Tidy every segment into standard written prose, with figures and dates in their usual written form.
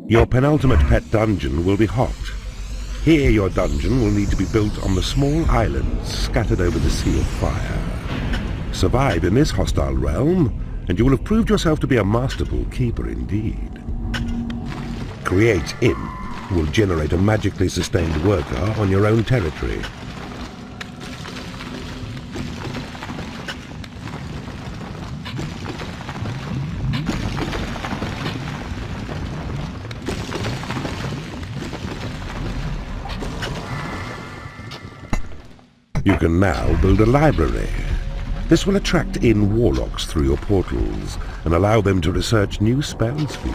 Your penultimate pet dungeon will be hot. Here your dungeon will need to be built on the small islands scattered over the Sea of Fire. Survive in this hostile realm, and you will have proved yourself to be a masterful keeper indeed. Create Imp will generate a magically sustained worker on your own territory. You can now build a library. This will attract in Warlocks through your portals and allow them to research new spells for you.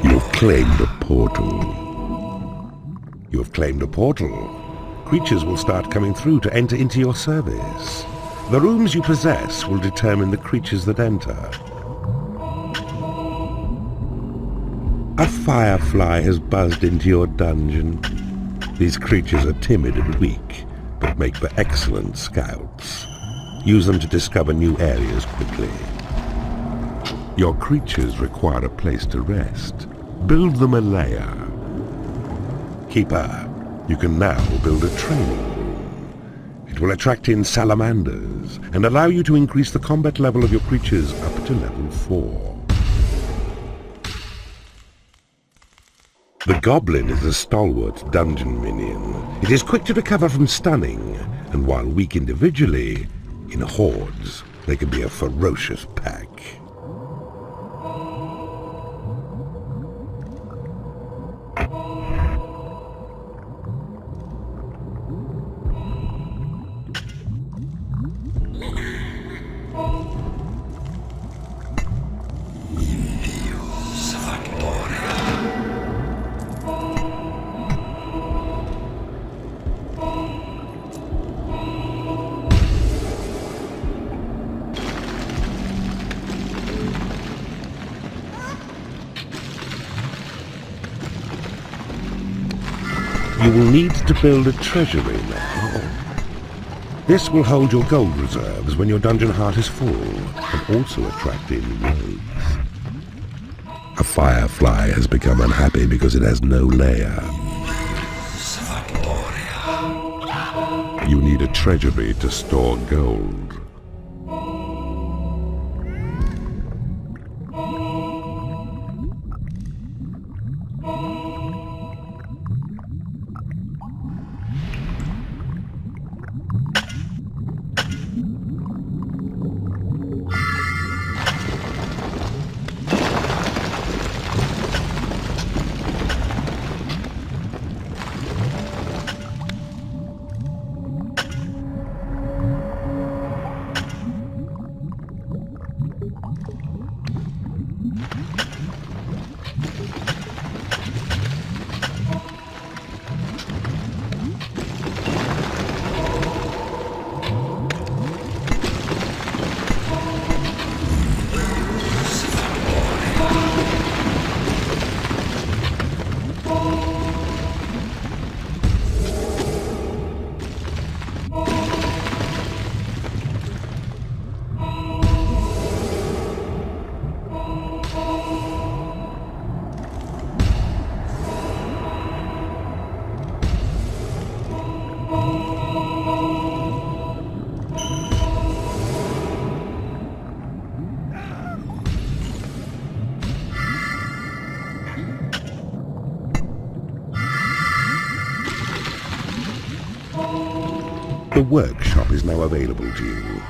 You've claimed a portal. You have claimed a portal. Creatures will start coming through to enter into your service. The rooms you possess will determine the creatures that enter. A firefly has buzzed into your dungeon. These creatures are timid and weak, but make for excellent scouts. Use them to discover new areas quickly. Your creatures require a place to rest. Build them a lair. Keeper, you can now build a training room. It will attract in salamanders and allow you to increase the combat level of your creatures up to level 4. The Goblin is a stalwart dungeon minion. It is quick to recover from stunning, and while weak individually, in hordes, they can be a ferocious pack. You will need to build a treasury now. This will hold your gold reserves when your dungeon heart is full, and also attract in rogues. A firefly has become unhappy because it has no lair. You need a treasury to store gold. The workshop is now available to you.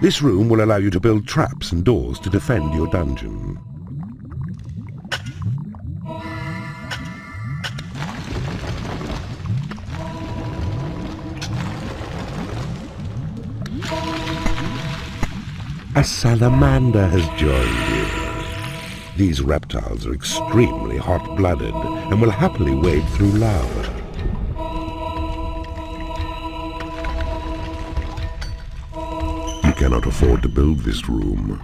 This room will allow you to build traps and doors to defend your dungeon. A salamander has joined you. These reptiles are extremely hot-blooded and will happily wade through lava. You cannot afford to build this room.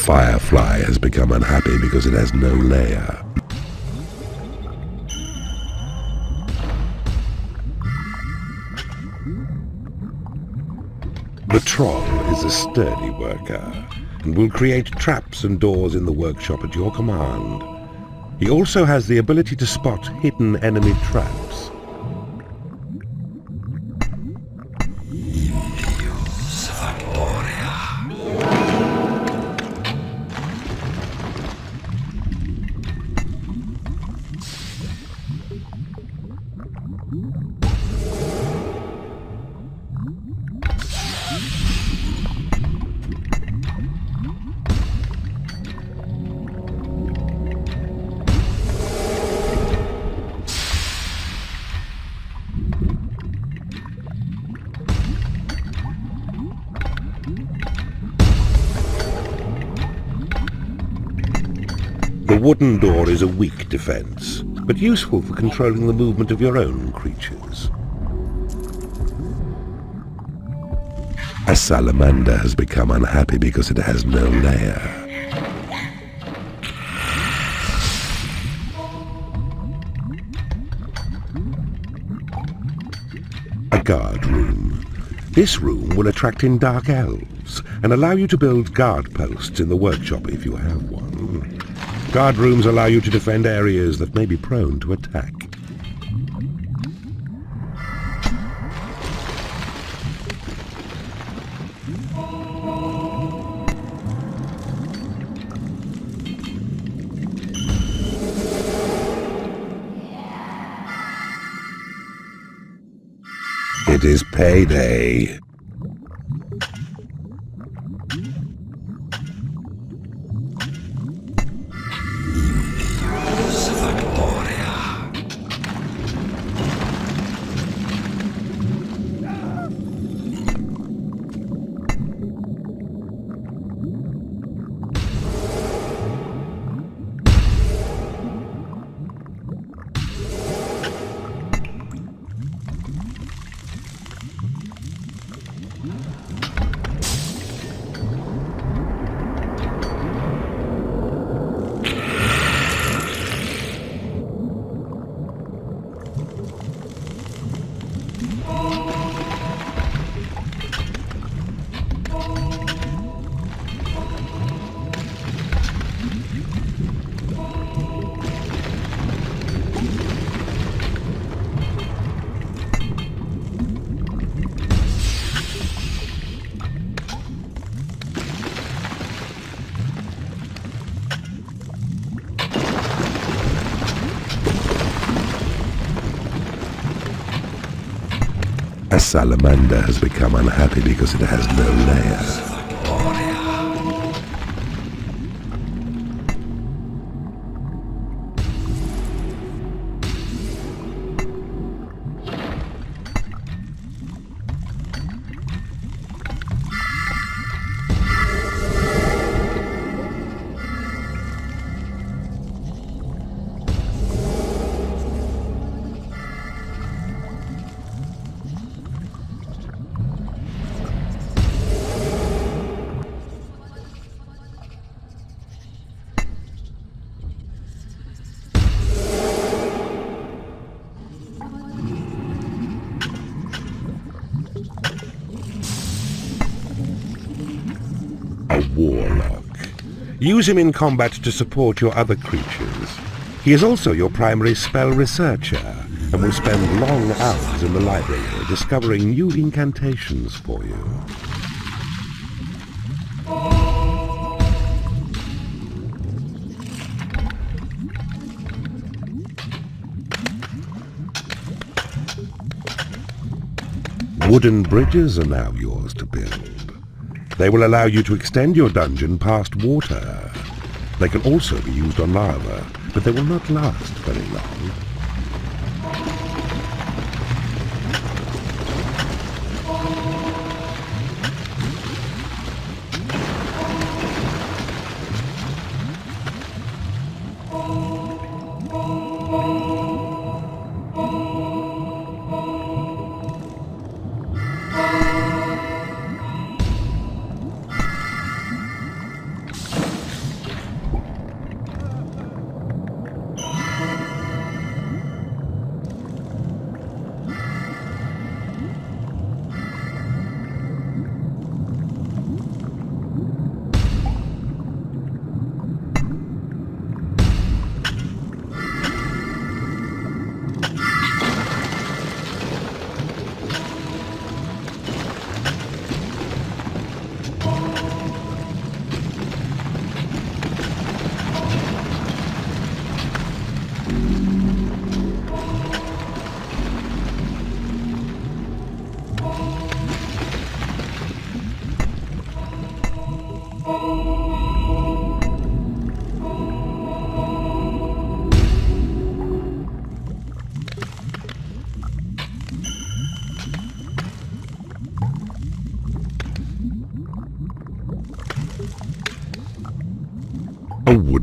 firefly has become unhappy because it has no lair. The troll is a sturdy worker and will create traps and doors in the workshop at your command. He also has the ability to spot hidden enemy traps. The wooden door is a weak defense, but useful for controlling the movement of your own creatures. A salamander has become unhappy because it has no lair. A guard room. This room will attract in dark elves and allow you to build guard posts in the workshop if you have one. Guard rooms allow you to defend areas that may be prone to attack. It is payday. A salamander has become unhappy because it has no lair. A Warlock. Use him in combat to support your other creatures. He is also your primary spell researcher, and will spend long hours in the library discovering new incantations for you. Wooden bridges are now yours to build. They will allow you to extend your dungeon past water. They can also be used on lava, but they will not last very long.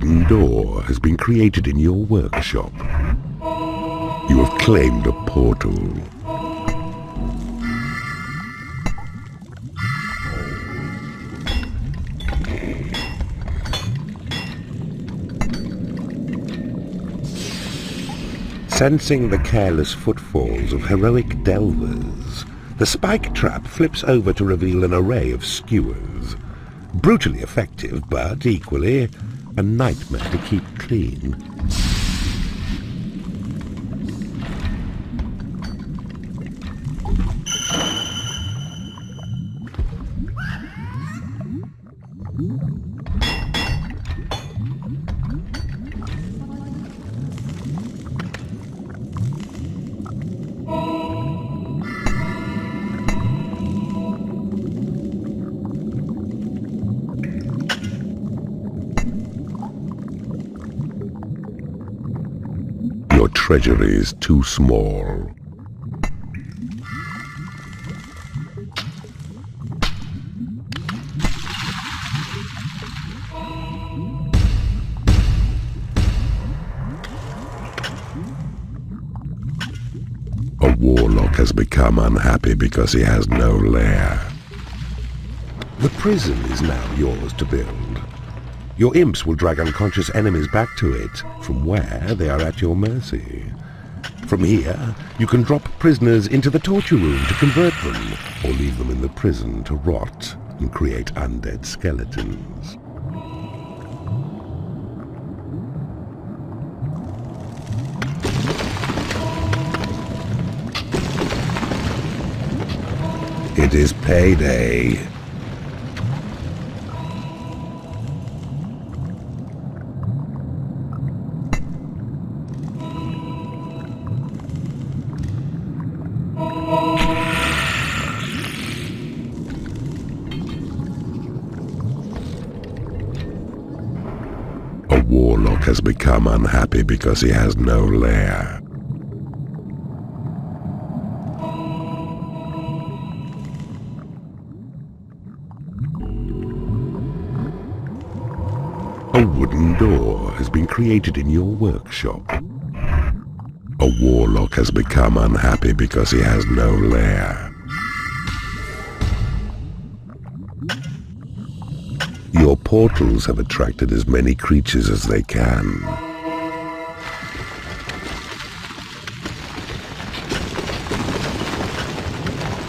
wooden door has been created in your workshop. You have claimed a portal. Sensing the careless footfalls of heroic delvers, the spike trap flips over to reveal an array of skewers. Brutally effective, but equally a nightmare to keep clean. Your treasury is too small. A warlock has become unhappy because he has no lair. The prison is now yours to build. Your imps will drag unconscious enemies back to it, from where they are at your mercy. From here, you can drop prisoners into the torture room to convert them, or leave them in the prison to rot and create undead skeletons. It is payday. A warlock has become unhappy because he has no lair. A wooden door has been created in your workshop. A warlock has become unhappy because he has no lair. Your portals have attracted as many creatures as they can.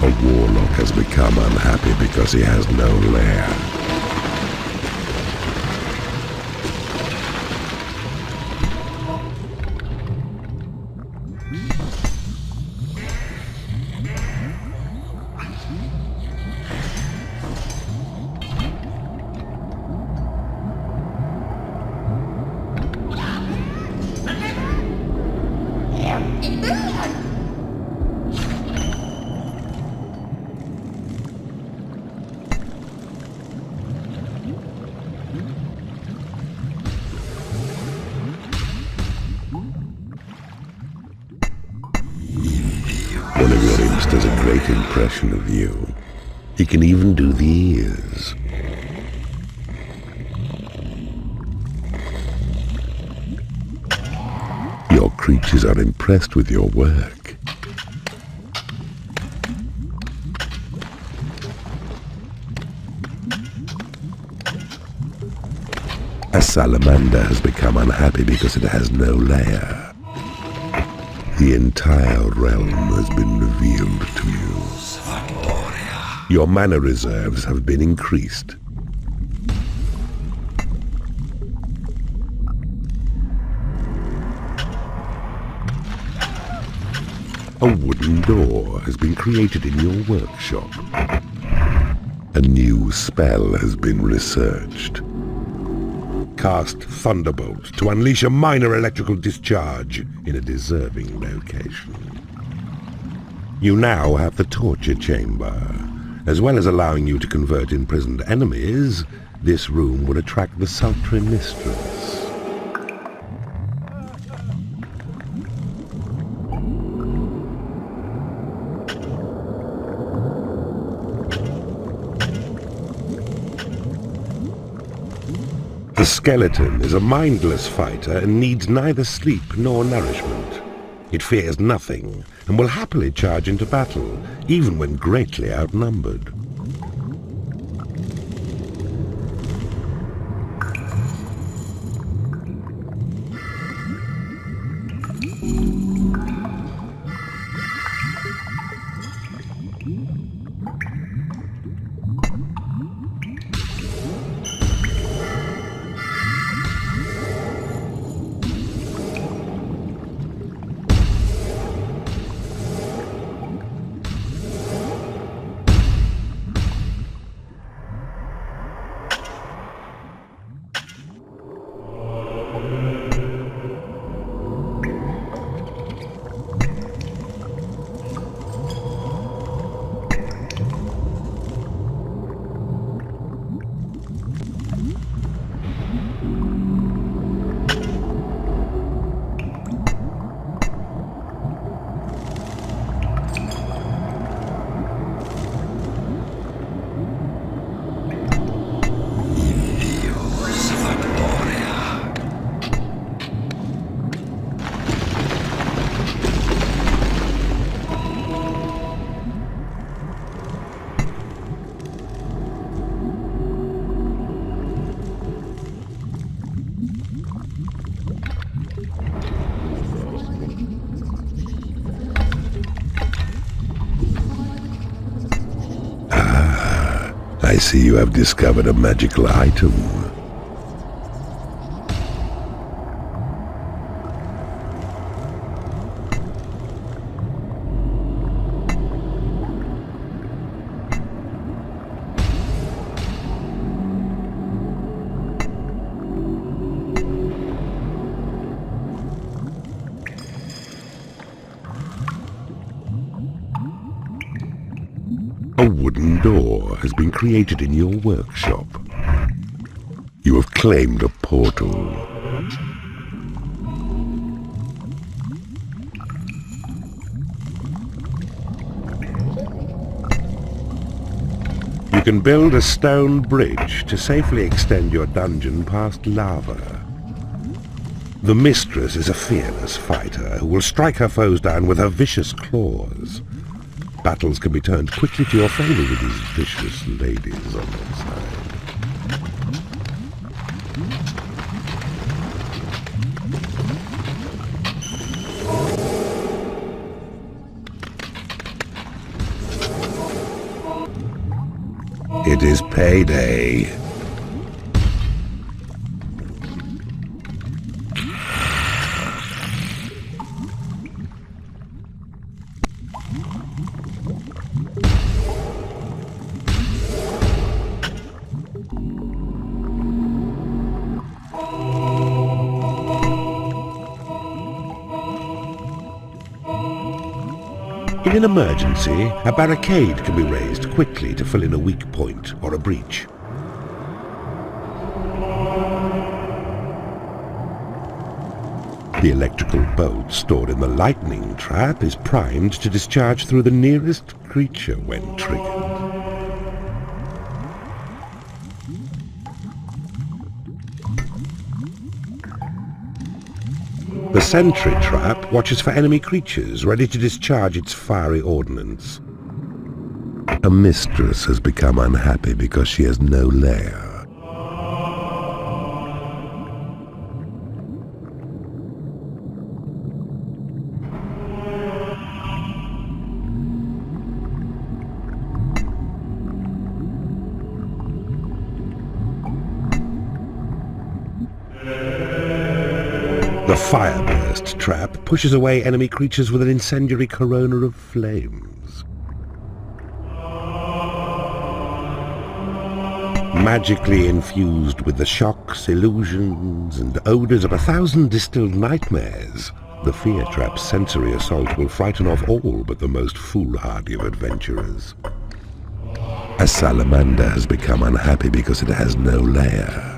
A warlock has become unhappy because he has no lair. One of your imps does a great impression of you. He can even do the ears. Your creatures are impressed with your work. A salamander has become unhappy because it has no lair. The entire realm has been revealed to you. Your mana reserves have been increased. A wooden door has been created in your workshop. A new spell has been researched. Cast Thunderbolt to unleash a minor electrical discharge in a deserving location. You now have the torture chamber. As well as allowing you to convert imprisoned enemies, this room will attract the sultry mistress. The The skeleton is a mindless fighter and needs neither sleep nor nourishment. It fears nothing and will happily charge into battle, even when greatly outnumbered. I see you have discovered a magical item. A wooden door has been created in your workshop. You have claimed a portal. You can build a stone bridge to safely extend your dungeon past lava. The mistress is a fearless fighter who will strike her foes down with her vicious claws. Battles can be turned quickly to your favor with these vicious ladies on their side. It is payday. In an emergency, a barricade can be raised quickly to fill in a weak point or a breach. The electrical bolt stored in the lightning trap is primed to discharge through the nearest creature when triggered. The sentry trap watches for enemy creatures ready to discharge its fiery ordnance. A mistress has become unhappy because she has no lair. The Fireburst trap pushes away enemy creatures with an incendiary corona of flames. Magically infused with the shocks, illusions, and odors of 1,000 distilled nightmares, the Fear Trap's sensory assault will frighten off all but the most foolhardy of adventurers. A salamander has become unhappy because it has no lair.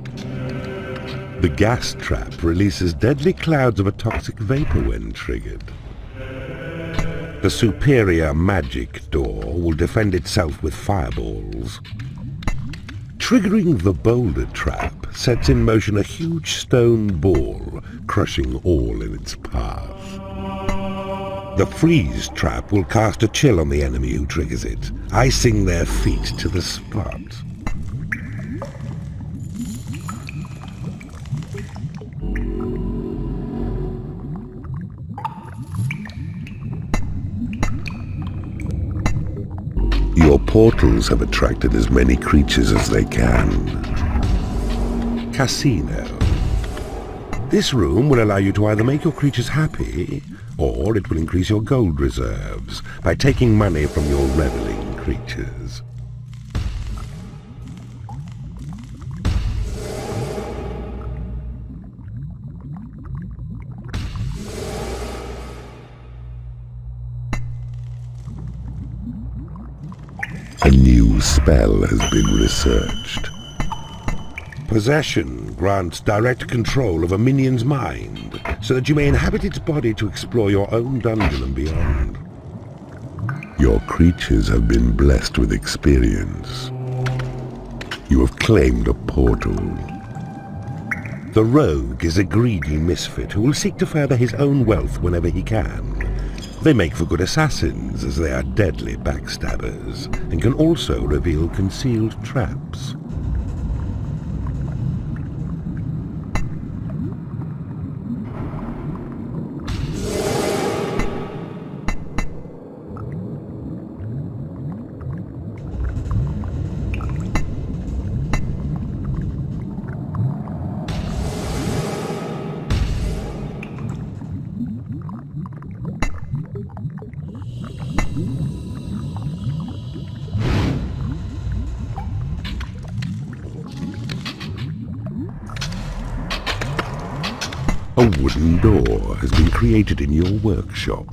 The gas trap releases deadly clouds of a toxic vapor when triggered. The superior magic door will defend itself with fireballs. Triggering the boulder trap sets in motion a huge stone ball, crushing all in its path. The freeze trap will cast a chill on the enemy who triggers it, icing their feet to the spot. Your portals have attracted as many creatures as they can. Casino. This room will allow you to either make your creatures happy, or it will increase your gold reserves by taking money from your reveling creatures. A new spell has been researched. Possession grants direct control of a minion's mind, so that you may inhabit its body to explore your own dungeon and beyond. Your creatures have been blessed with experience. You have claimed a portal. The rogue is a greedy misfit who will seek to further his own wealth whenever he can. They make for good assassins, as they are deadly backstabbers, and can also reveal concealed traps. A wooden door has been created in your workshop.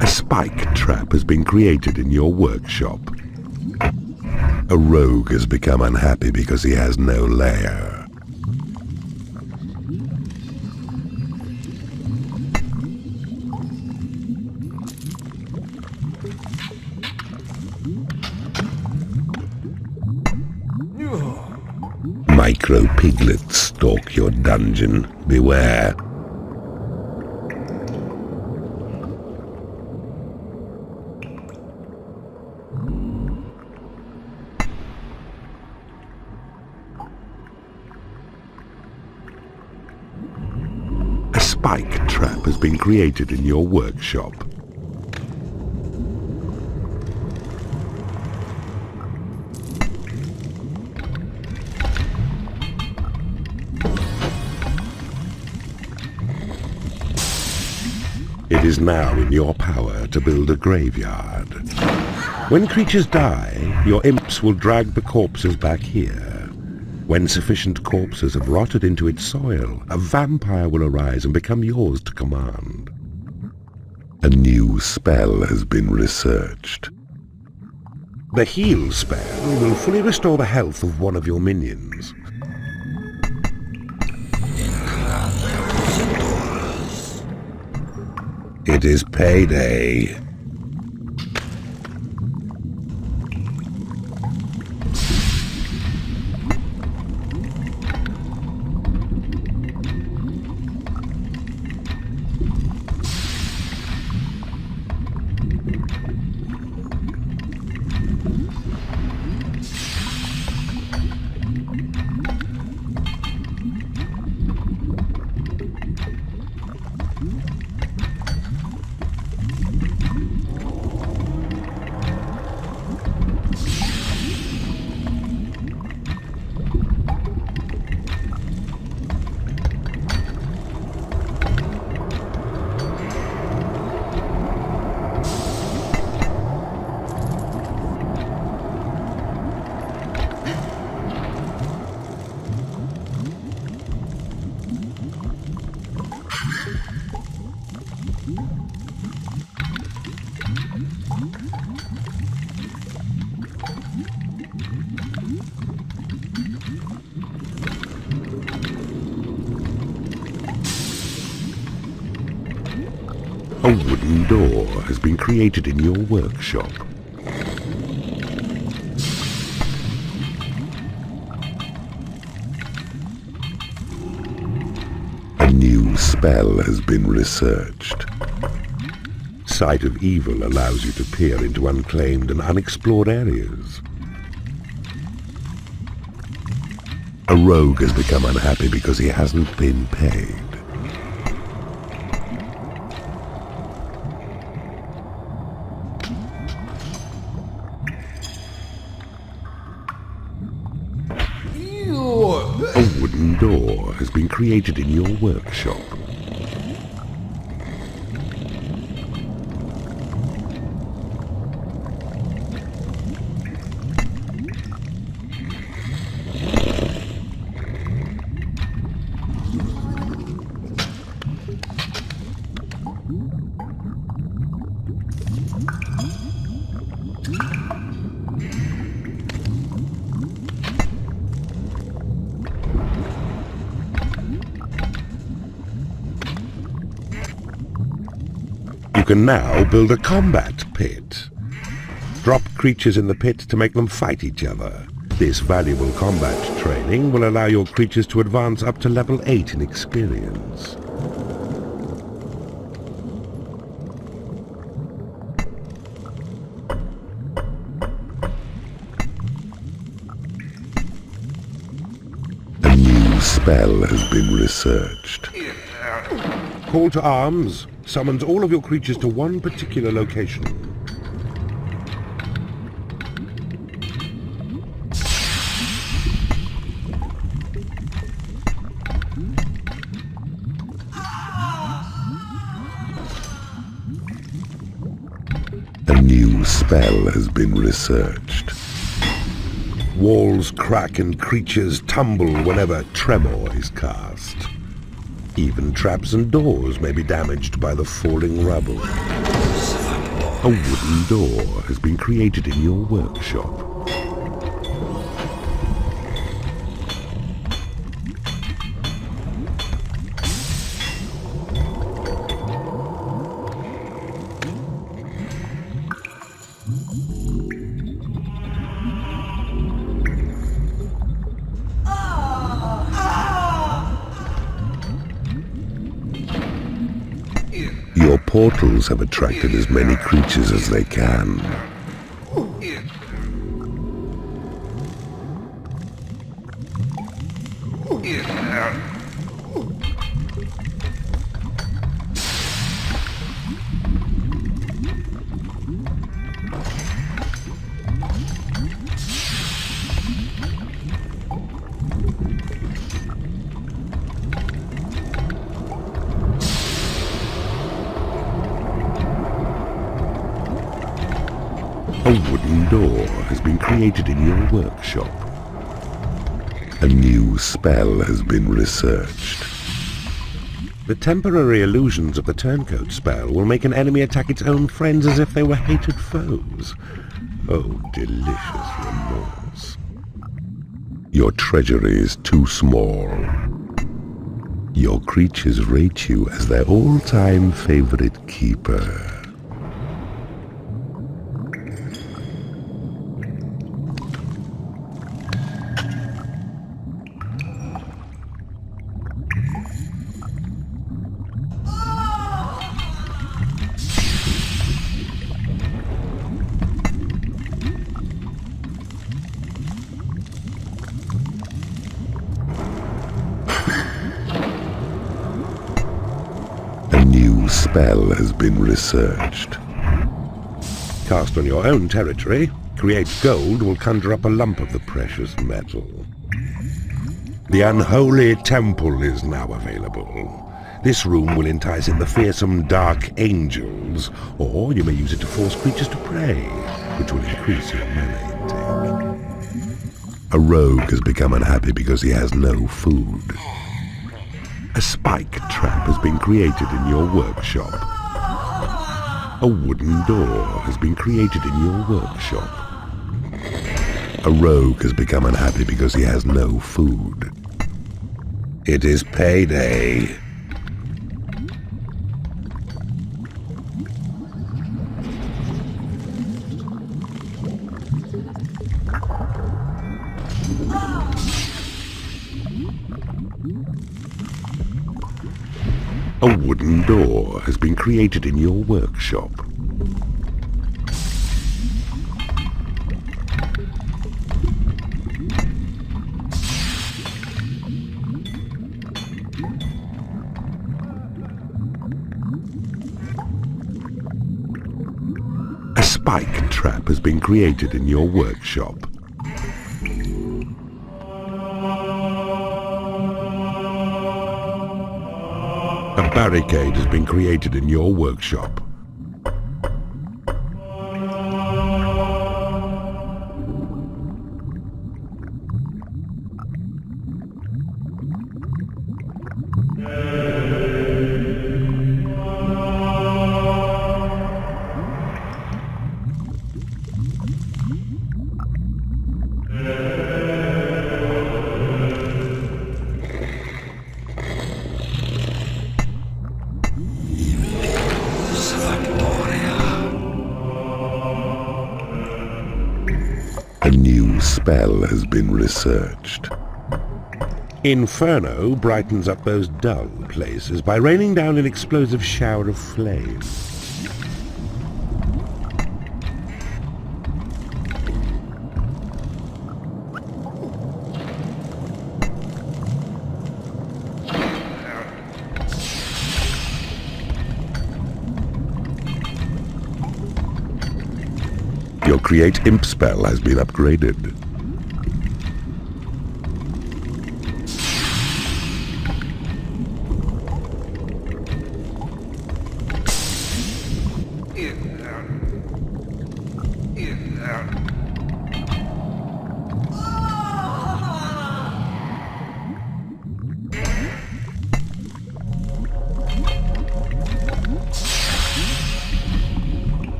A spike trap has been created in your workshop. A rogue has become unhappy because he has no lair. Micro piglets stalk your dungeon. Beware. A spike trap has been created in your workshop. It is now in your power to build a graveyard. When creatures die, your imps will drag the corpses back here. When sufficient corpses have rotted into its soil, a vampire will arise and become yours to command. A new spell has been researched. The heal spell will fully restore the health of one of your minions. It is payday. wooden door has been created in your workshop. A new spell has been researched. Sight of Evil allows you to peer into unclaimed and unexplored areas. A rogue has become unhappy because he hasn't been paid. A wooden door has been created in your workshop. You can now build a combat pit. Drop creatures in the pit to make them fight each other. This valuable combat training will allow your creatures to advance up to level 8 in experience. A new spell has been researched. Call to arms summons all of your creatures to one particular location. A new spell has been researched. Walls crack and creatures tumble whenever tremor is cast. Even traps and doors may be damaged by the falling rubble. A wooden door has been created in your workshop. Your portals have attracted as many creatures as they can. A wooden door has been created in your workshop. A new spell has been researched. The temporary illusions of the turncoat spell will make an enemy attack its own friends as if they were hated foes. Oh, delicious remorse. Your treasury is too small. Your creatures rate you as their all-time favorite keeper. Spell has been researched. Cast on your own territory, create gold will conjure up a lump of the precious metal. The unholy temple is now available. This room will entice in the fearsome dark angels, or you may use it to force creatures to pray, which will increase your mana intake. A rogue has become unhappy because he has no food. A spike trap has been created in your workshop. A wooden door has been created in your workshop. A rogue has become unhappy because he has no food. It is payday. A wooden door has been created in your workshop. A spike trap has been created in your workshop. A barricade has been created in your workshop. A new spell has been researched. Inferno brightens up those dull places by raining down an explosive shower of flame. Your Create Imp spell has been upgraded.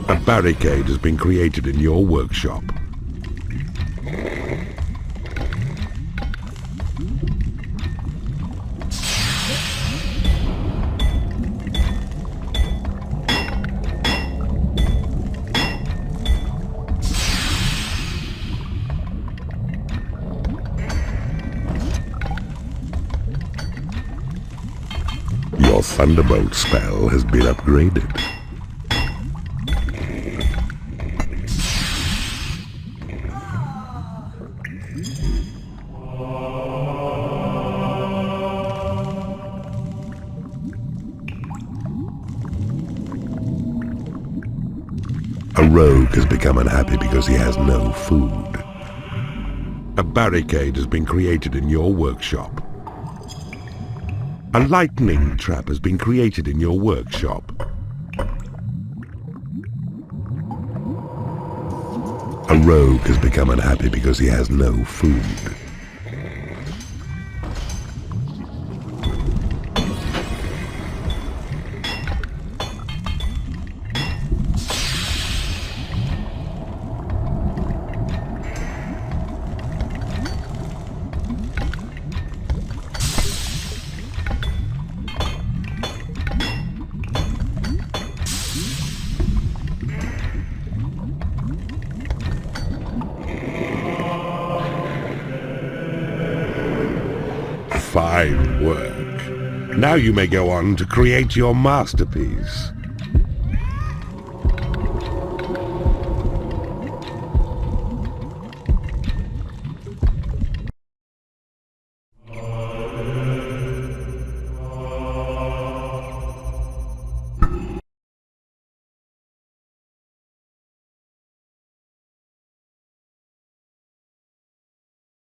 A barricade has been created in your workshop. Your Thunderbolt spell has been upgraded. A rogue has become unhappy because he has no food. A barricade has been created in your workshop. A lightning trap has been created in your workshop. A rogue has become unhappy because he has no food. Fine work. Now you may go on to create your masterpiece.